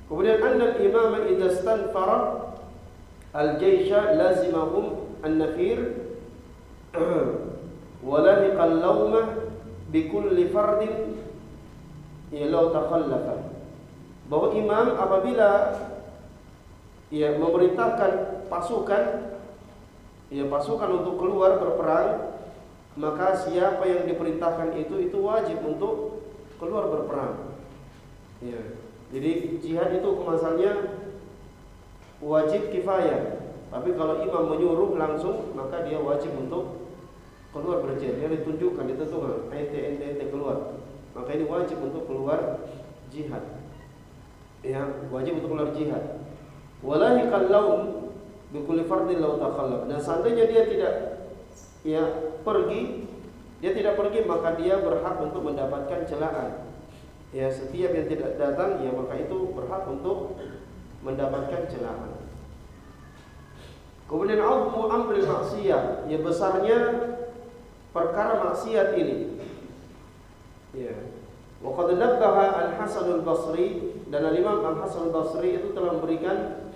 Kemudian annal imama idza stanfara al-jaysha lazimahum an-nafir walahiqal lawmah bikulli fardin law takhallafa. Bahwa imam apabila memerintahkan pasukan untuk keluar berperang, maka siapa yang diperintahkan itu wajib untuk keluar berperang. Ya. Jadi jihad itu kemasannya wajib kifayah. Tapi kalau imam menyuruh langsung, maka dia wajib untuk keluar berjihad. Dia ditunjukkan, ditentukan, ente keluar. Maka ini wajib untuk keluar jihad. Ya, wajib untuk keluar jihad. Walahiqal laum bikulli fardin law takhallaf. Dan seandainya dia tidak pergi, maka dia berhak untuk mendapatkan celaan. Ya, setiap yang tidak datang, ya maka itu berhak untuk mendapatkan celaan. Kemudian azmu amril maksiyah, ya besarnya perkara maksiat ini. Ya. Wa qad nabbaha Al-Hasan Al-Basri, dan Al-Imam Al-Hasan Al-Basri itu telah memberikan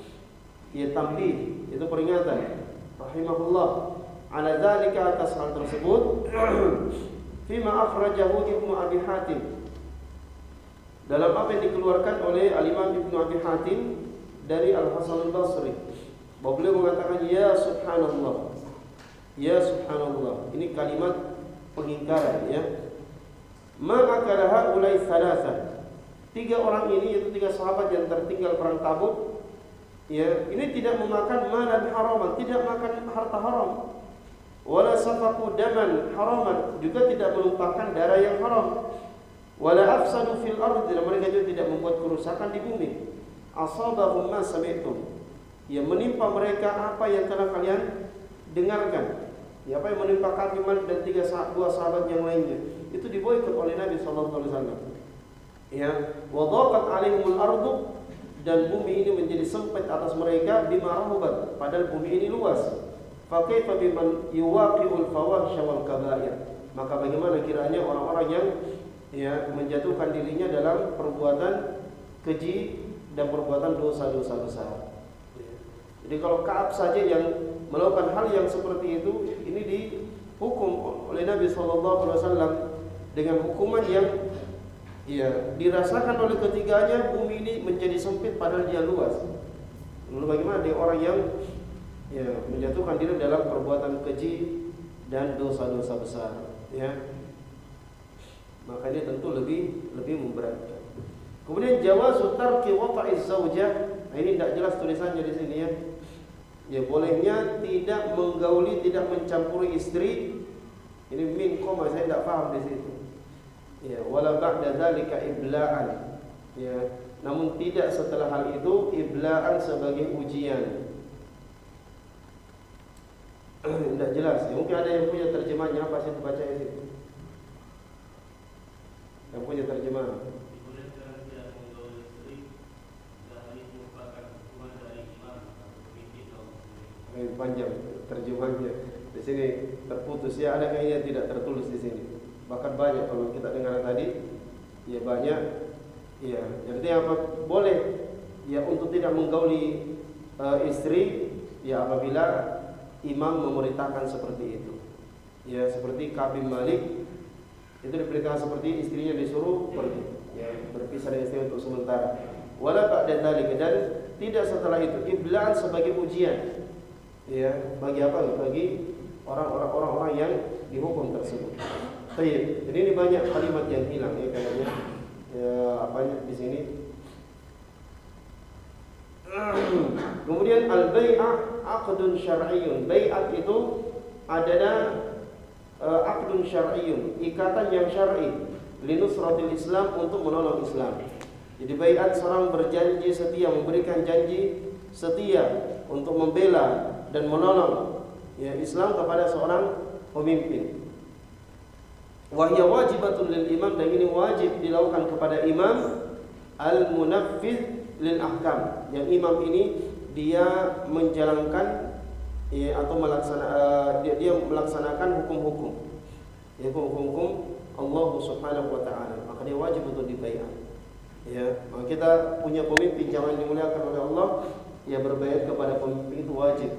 tanbih, itu peringatan, rahimahullah, ala dzalika, atas hal tersebut, fima akhrajahu Ibnu Abi Hatim, dalam apa yang dikeluarkan oleh Al-Imam Ibnu Abi Hatim dari Al-Hasan Al-Basri. Bahwa beliau mengatakan ya subhanallah. Ya subhanallah. Ini kalimat pengingkaran, ya. Ma akala haulai thalatha. 3 orang ini, yaitu 3 sahabat yang tertinggal perang Tabuk, ya, ini tidak memakan malan haraman, tidak makan harta haram. Wala safaku daman haraman, juga tidak menumpahkan darah yang haram. Wala afsadu fil ardi, dan mereka juga tidak membuat kerusakan di bumi. Asabahum ma sami'tum, ya menimpa mereka apa yang telah kalian dengarkan. Ya, apa yang menimpa kami dan 2 sahabat yang lainnya, itu diboikot oleh Nabi sallallahu alaihi wasallam. Ya, wa dhaqat alaihimul ardu, dan bumi ini menjadi sempit atas mereka, bima rahubat, padahal bumi ini luas. Fa kaifa biman yuwaqi'ul fawahisha wal kaba'ir. Maka bagaimana kiranya orang-orang yang menjatuhkan dirinya dalam perbuatan keji dan perbuatan dosa-dosa besar. Jadi kalau Ka'ab saja yang melakukan hal yang seperti itu, ini dihukum oleh Nabi SAW dengan hukuman yang dirasakan oleh ketiganya. Bumi ini menjadi sempit padahal dia luas. Lalu bagaimana dia orang yang menjatuhkan diri dalam perbuatan keji dan dosa-dosa besar, ya. maka ini tentu lebih memberatkan. Kemudian jawazu tarki wata'iz zaujah. Nah, ini tidak jelas tulisannya di sini ya. Ya bolehnya tidak menggauli, tidak mencampuri istri. Ini min koma, saya tidak paham di situ. Ya, wala ba'da dzalika ibla'an. Ya, namun tidak setelah hal itu ibla'an sebagai ujian. Tidak jelas. Ya, mungkin ada yang punya terjemahnya, apa sih baca di situ? Yang punya terjemahan. Panjang terjemahnya. Di sini terputus ya, ada kayaknya tidak tertulis di sini. Bahkan banyak kalau kita dengar tadi, ya banyak. Ya, jadi apa? Boleh ya untuk tidak menggauli istri ya apabila imam memerintahkan seperti itu. Ya, seperti Ka'b bin Malik itu diperintahkan seperti istrinya disuruh pergi, ya, berpisah dengan istri untuk sementara. Wala ba'da dzalika, dan tidak setelah itu ibla'an sebagai ujian. Ya, bagi apa? Bagi orang-orang yang dihukum tersebut. Baik, jadi ini banyak kalimat yang hilang ya kayaknya. Ya, apanya di sini? Kemudian al-bai'ah aqdun syar'iyyun. Bai'at itu adalah aqdun syar'iyyun, ikatan yang syar'i linusratil Islam, untuk menolong Islam. Jadi bai'at seorang berjanji setia, memberikan janji setia untuk membela dan menolong ya Islam kepada seorang pemimpin. Wahya wajibatun lil imam, dan ini wajib dilakukan kepada imam al-munaffidh lil ahkam. Yang imam ini dia menjalankan ya, atau dia melaksanakan hukum-hukum. Ya, hukum-hukum Allah Subhanahu wa taala. Maka dia wajib untuk dibaiat. Ya, maka kita punya pemimpin jangan dimuliakan oleh Allah, ya berbaiat kepada pemimpin itu wajib.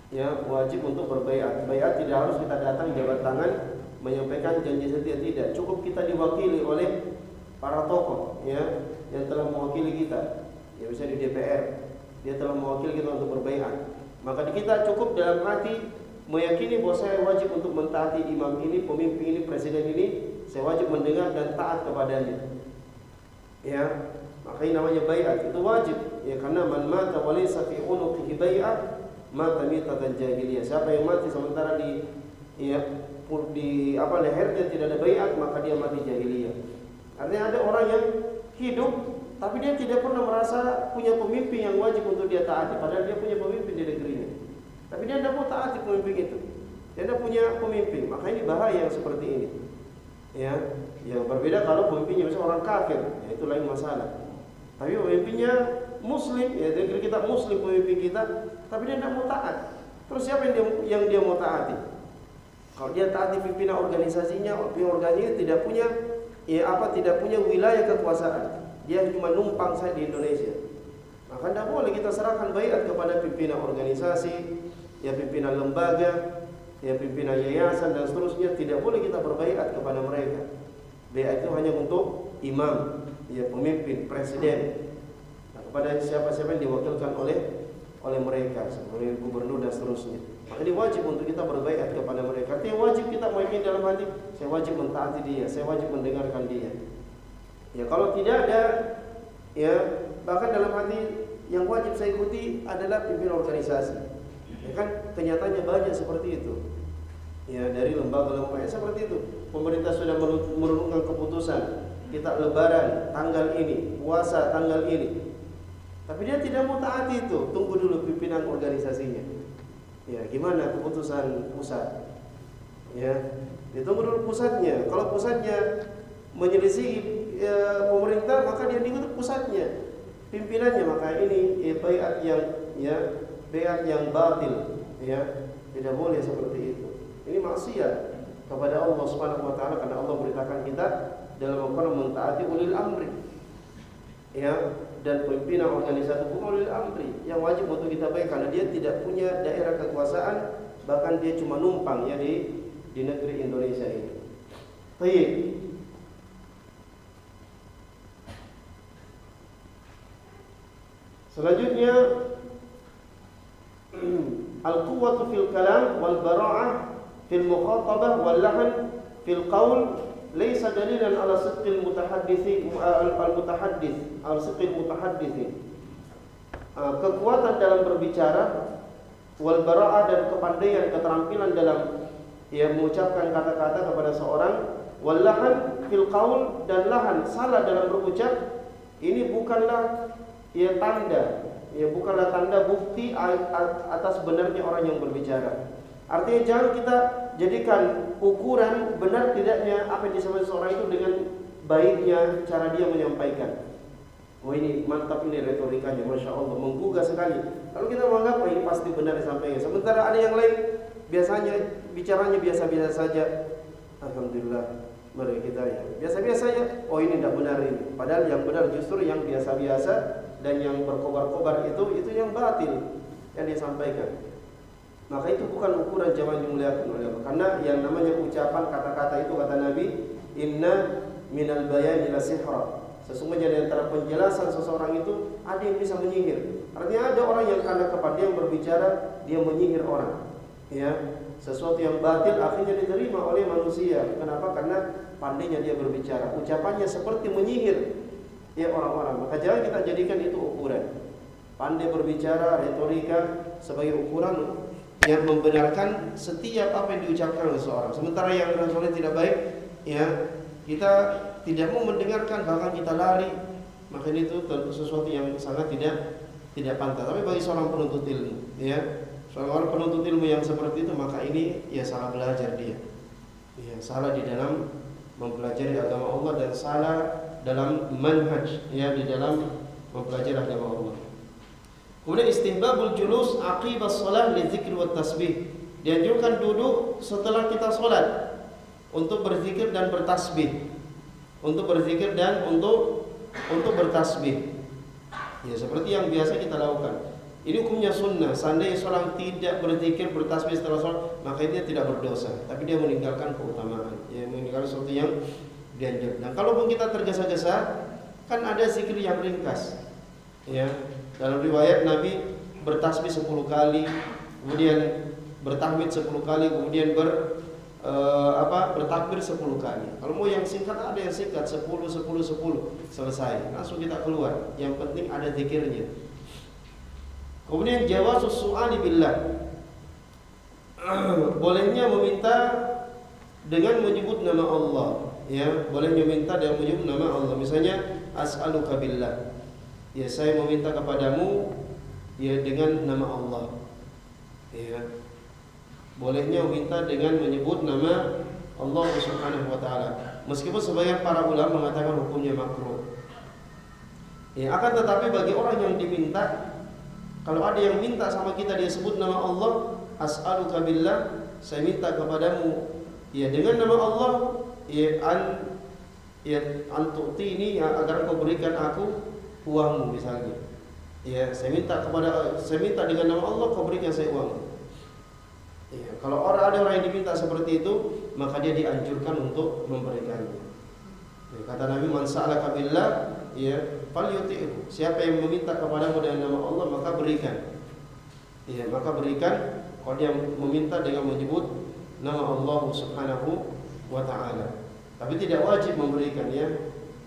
Ya, wajib untuk berbaiat. Baiat tidak harus kita datang jabat tangan menyampaikan janji setia, tidak. Cukup kita diwakili oleh para tokoh ya yang telah mewakili kita. Ya, bisa di DPR, dia telah mewakili kita untuk berbaiat. Maka kita cukup dalam hati meyakini bahwa saya wajib untuk mentaati imam ini, pemimpin ini, presiden ini, saya wajib mendengar dan taat kepadanya. Ya, maka ini namanya baiat, itu wajib. Ya, karena man mata wa laysa fi unuqihi bai'ah mata mitatan jahiliyah. Siapa yang mati sementara di lehernya tidak ada baiat, maka dia mati jahiliyah. Artinya ada orang yang hidup tapi dia tidak pernah merasa punya pemimpin yang wajib untuk dia taati, padahal dia punya pemimpin di negerinya. Tapi dia tidak mau taati pemimpin itu. Dia tidak punya pemimpin, maka ini bahaya yang seperti ini. Ya, yang berbeda kalau pemimpinnya misalnya orang kafir, ya itu lain masalah. Tapi pemimpinnya muslim, ya negeri kita muslim pemimpin kita, tapi dia tidak mau taat. Terus siapa yang dia mau taati? Kalau dia taati pimpinan organisasinya, organisasinya tidak punya wilayah kekuasaan. Dia cuma numpang saja di Indonesia. Maka tidak boleh kita serahkan baiat kepada pimpinan organisasi, ya pimpinan lembaga, ya pimpinan yayasan dan seterusnya. Tidak boleh kita berbaiat kepada mereka. Baiat itu hanya untuk imam, ya pemimpin, presiden. Nah, kepada siapa-siapa yang diwakilkan oleh mereka, seperti gubernur dan seterusnya. Maka ini wajib untuk kita berbaiat kepada mereka. Artinya wajib kita meyakini dalam hati, saya wajib mentaati dia, saya wajib mendengarkan dia. Ya kalau tidak ada, ya bahkan dalam hati yang wajib saya ikuti adalah pimpinan organisasi. Ya kan kenyataannya banyak seperti itu. Ya dari lembaga-lembaga seperti itu. Pemerintah sudah menurunkan keputusan kita lebaran tanggal ini, puasa tanggal ini. Tapi dia tidak mau taati itu. Tunggu dulu pimpinan organisasinya. Ya, gimana keputusan pusat? Ya, ditunggu dulu pusatnya. Kalau pusatnya menyelisih pemerintah, maka dia diikut pusatnya, pimpinannya. Maka ini baiat yang batil. Ya, tidak boleh seperti itu. Ini maksiat kepada Allah Subhanahu wa taala, karena Allah beritakan kita dalam Al-Qur'an mentaati ulil amri. Ya, dan pimpinan organisasi hukum ulil amri yang wajib untuk kita baik, karena dia tidak punya daerah kekuasaan, bahkan dia cuma numpang ya di negeri Indonesia ini. Baik. Selanjutnya al-quwwatu fil kalam wal bara'ah fil mukhatabah wal lahan fil qaul laisa dalilan ala sidqil mutahadditsi al-mutahaddits al-sidqil mutahadditsi. Kekuatan dalam berbicara, wal bara'ah dan kepandaian, keterampilan dalam mengucapkan kata-kata kepada seorang, wal lahan fil qaul, dan lahan salah dalam berucap, ini bukanlah bukanlah tanda bukti atas benarnya orang yang berbicara. Artinya jangan kita jadikan ukuran benar tidaknya apa yang disampaikan seorang itu dengan baiknya cara dia menyampaikan. Wah, ini mantap, ini retorikanya, Masya Allah, menggugah sekali. Kalau kita menganggap ini pasti benar disampaikan, sementara ada yang lain biasanya bicaranya biasa-biasa saja, alhamdulillah, mari kita biasa-biasa saja, oh ini tidak benar ini. Padahal yang benar justru yang biasa-biasa dan yang berkobar-kobar itu yang batil yang disampaikan. Maka itu bukan ukuran jamaah dimuliakan oleh Allah. Karena yang namanya ucapan kata-kata itu, kata Nabi, inna minal bayani la sihra. Sesungguhnya di antara penjelasan seseorang itu ada yang bisa menyihir. Artinya ada orang yang karena kepada yang berbicara dia menyihir orang. Ya, sesuatu yang batil akhirnya diterima oleh manusia. Kenapa? Karena pandainya dia berbicara. Ucapannya seperti menyihir orang-orang. Maka jangan kita jadikan itu ukuran. Pandai berbicara, retorika sebagai ukuran yang membenarkan setiap apa yang diucapkan oleh seseorang. Sementara yang rasanya tidak baik, kita tidak mau mendengarkan, bahkan kita lari. Maka itu sesuatu yang sangat tidak pantas. Tapi bagi seorang penuntut ilmu, seorang penuntut ilmu yang seperti itu, maka ini salah belajar dia. Salah di dalam mempelajari agama Allah dan salah dalam manhaj, di dalam mempelajari agama Allah. Kemudian istihbabul julus aqibas shalah li dzikri wat tasbih. Dianjurkan duduk setelah kita salat untuk berzikir dan bertasbih. Untuk berzikir dan untuk bertasbih. Seperti yang biasa kita lakukan. Ini hukumnya sunnah. Seandainya seorang tidak berzikir, bertasbih setelah salat, maka dia tidak berdosa, tapi dia meninggalkan keutamaan. Meninggalkan sesuatu yang dianjurkan. Dan kalaupun kita tergesa-gesa, kan ada zikir yang ringkas. Dalam riwayat Nabi bertasbih 10 kali, kemudian bertahmid 10 kali, kemudian bertakbir 10 kali. Kalau mau yang singkat, ada yang singkat 10 selesai, langsung kita keluar. Yang penting ada zikirnya. Kemudian jawazus su'ali billah. Bolehnya meminta dengan menyebut nama Allah, bolehnya meminta dengan menyebut nama Allah. Misalnya as'aluka billah. Saya meminta kepadamu dengan nama Allah. Bolehnya meminta dengan menyebut nama Allah Subhanahu wa taala. Meskipun sebagian para ulama mengatakan hukumnya makruh. Akan tetapi bagi orang yang diminta, kalau ada yang minta sama kita dia sebut nama Allah, as'aluka billah, saya minta kepadamu dengan nama Allah, antu'tini, agar kau berikan aku uangmu misalnya. Saya minta dengan nama Allah, kau berikan saya uang. Kalau ada orang yang diminta seperti itu, maka dia dianjurkan untuk memberikannya. Kata Nabi, man sa'alaka billah, falyuti'hu. Siapa yang meminta kepadamu dengan nama Allah, maka berikan. Maka berikan. Kalau dia meminta dengan menyebut nama Allah Subhanahu wa taala. Tapi tidak wajib memberikan,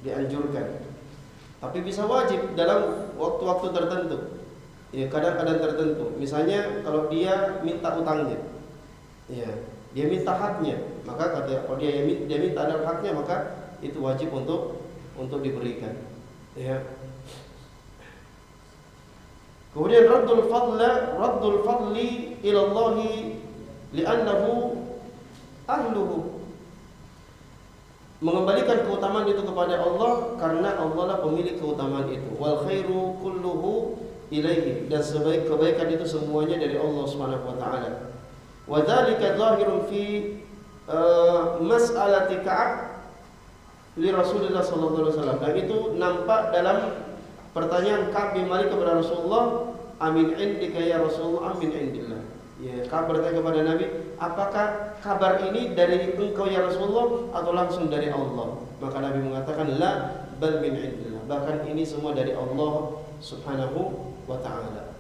dianjurkan. Tapi bisa wajib dalam waktu-waktu tertentu, kadang-kadang tertentu. Misalnya kalau dia minta utangnya, dia minta haknya, maka kalau dia minta ada haknya, maka itu wajib untuk diberikan. Kemudian raddul fadli ila Allah li'annahu ahluhu. Mengembalikan keutamaan itu kepada Allah karena Allah lah pemilik keutamaan itu. Wal khairu kulluhu ilaihi, dan kebaikan itu semuanya dari Allah Subhanahu wa taala. Wa dzalika zahirun fi mas'alati Ka'ab li Rasulullah sallallahu alaihi wasallam. Dan itu nampak dalam pertanyaan Ka'ab bin Malik kepada Rasulullah, amin indika ya Rasulullah, amin indillah. Ka'ab bertanya kepada Nabi, apakah kabar ini dari engkau ya Rasulullah atau langsung dari Allah? Maka Nabi mengatakan, la bal min indillah, bahkan ini semua dari Allah Subhanahu wa ta'ala.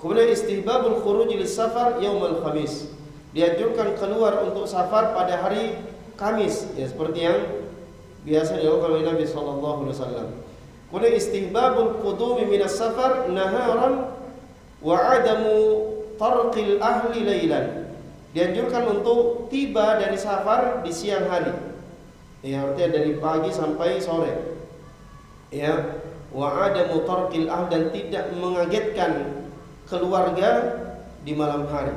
Kemudian istihbabul khuruj lis safar yaumul khamis. dianjurkan keluar untuk safar pada hari Kamis, ya seperti yang biasa dilakukan oleh Nabi sallallahu alaihi wasallam. Kemudian istihbabul qudumi minas safar naharan wa adamu tarqil ahli lailan. Dianjurkan untuk tiba dari safar di siang hari. Ya, artinya dari pagi sampai sore. Ya, wa adamu tarqil ahli, dan tidak mengagetkan keluarga di malam hari.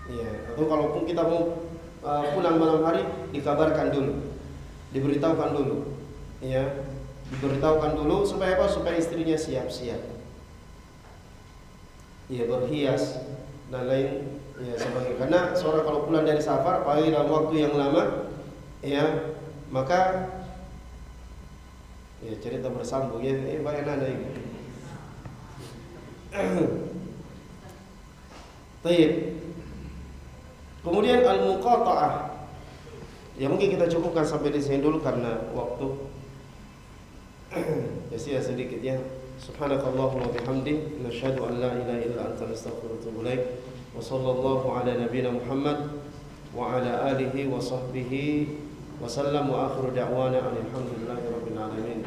Ya, atau kalaupun kita mau pulang malam hari, dikabarkan dulu, diberitahukan dulu, ya, diberitahukan dulu supaya apa? Supaya istrinya siap-siap, ya, berhias dan lain, ya, sebagainya. Karena seorang kalau pulang dari safar, apalagi dalam waktu yang lama, ya, maka, ya, cerita bersambung, ya, banyak nada ini. Baik. Kemudian al-muqata'ah. Ya, mungkin kita cukupkan sampai di sini dulu karena waktu. Ya, sedikit ya. Subhanakallahumma wa bihamdik, nasyhadu an la ilaha illa anta, nastaghfiruka wa natubu ilaik. Wa sallallahu ala nabiyyina Muhammad wa ala alihi wa sahbihi wa sallam, wa akhiru da'wana alhamdulillahi rabbil alamin.